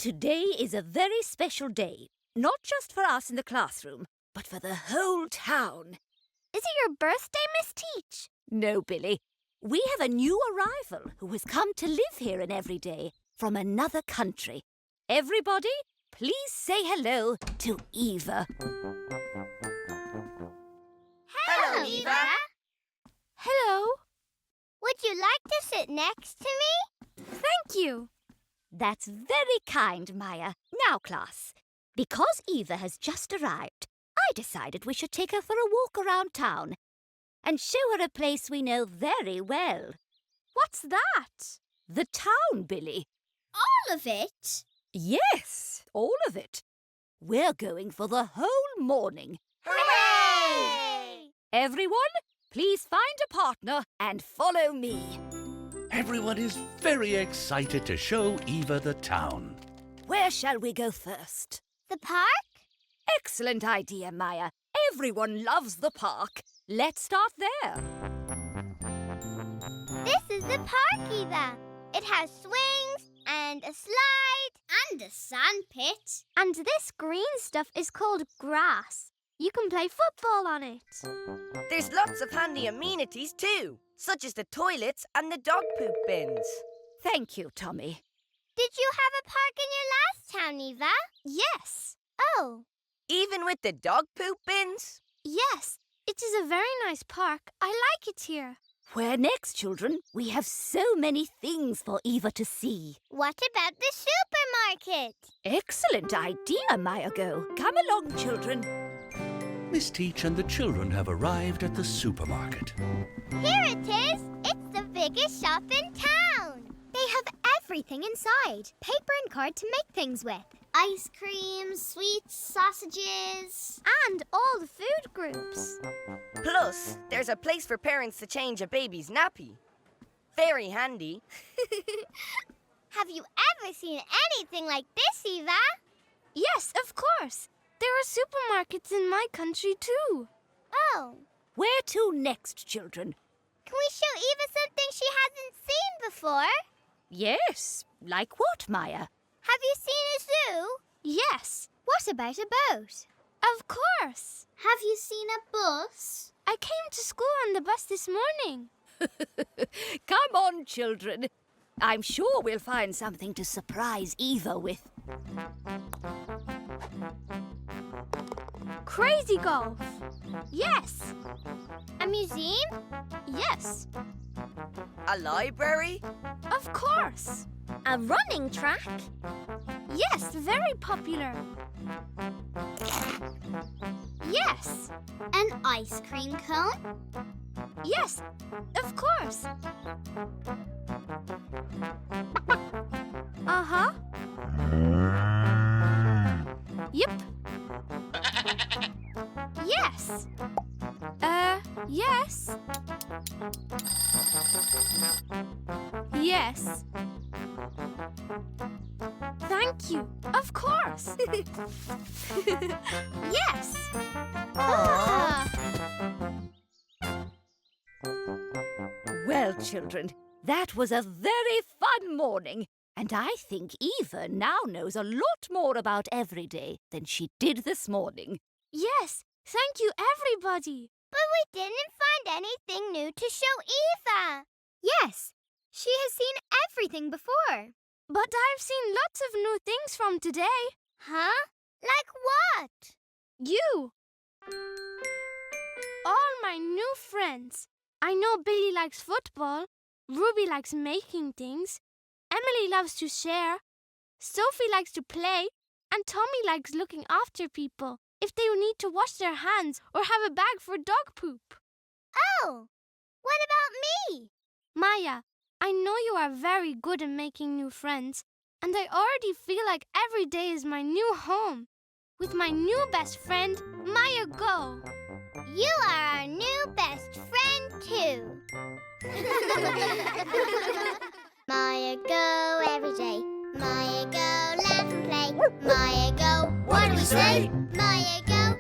Today is a very special day, not just for us in the classroom, but for the whole town. Is it your birthday, Miss Teach? No, Billy. We have a new arrival who has come to live here in Everyday from another country. Everybody, please say hello to Eva. Hello, Eva. Hello. Would you like to sit next to me? Thank you. That's very kind, Maya. Now, class, because Eva has just arrived, I decided we should take her for a walk around town and show her a place we know very well. What's that? The town, Billy. All of it? Yes, all of it. We're going for the whole morning. Hooray! Everyone, please find a partner and follow me. Everyone is very excited to show Eva the town. Where shall we go first? The park? Excellent idea, Maya. Everyone loves the park. Let's start there. This is the park, Eva. It has swings and a slide and a sand pit. And this green stuff is called grass. You can play football on it. There's lots of handy amenities too, such as the toilets and the dog poop bins. Thank you, Tommy. Did you have a park in your last town, Eva? Yes. Oh. Even with the dog poop bins? Yes. It is a very nice park. I like it here. Where next, children? We have so many things for Eva to see. What about the supermarket? Excellent idea, Mya Go. Come along, children. Miss Teach and the children have arrived at the supermarket. Here it is. It's the biggest shop in town. They have everything inside. Paper and card to make things with. Ice cream, sweets, sausages. And all the food groups. Plus, there's a place for parents to change a baby's nappy. Very handy. Have you ever seen anything like this, Eva? Yes, of course. There are supermarkets in my country too. Oh. Where to next, children? Can we show Eva something she hasn't seen before? Yes. Like what, Maya? Have you seen a zoo? Yes. What about a boat? Of course. Have you seen a bus? I came to school on the bus this morning. Come on, children. I'm sure we'll find something to surprise Eva with. Crazy golf. Yes. A museum? Yes. A library? Of course. A running track? Yes, very popular. Yes. An ice cream cone? Yes, of course. Uh-huh. Yep. Yes. Yes. Yes. Thank you. Of course. Yes. Ah. Well, children, that was a very fun morning. And I think Eva now knows a lot more about Everyday than she did this morning. Yes. Thank you, everybody. But we didn't find anything new to show Eva. Yes. She has seen everything before. But I've seen lots of new things from today. Huh? Like what? You. All my new friends. I know Billy likes football. Ruby likes making things. Emily loves to share. Sophie likes to play. And Tommy likes looking after people if they need to wash their hands or have a bag for dog poop. Oh, what about me? Maya, I know you are very good at making new friends, and I already feel like every day is my new home with my new best friend, Mya Go. You are our new best friend, too. Mya Go every day. Mya Go, laugh and play. Mya Go, what do we say? Mya Go,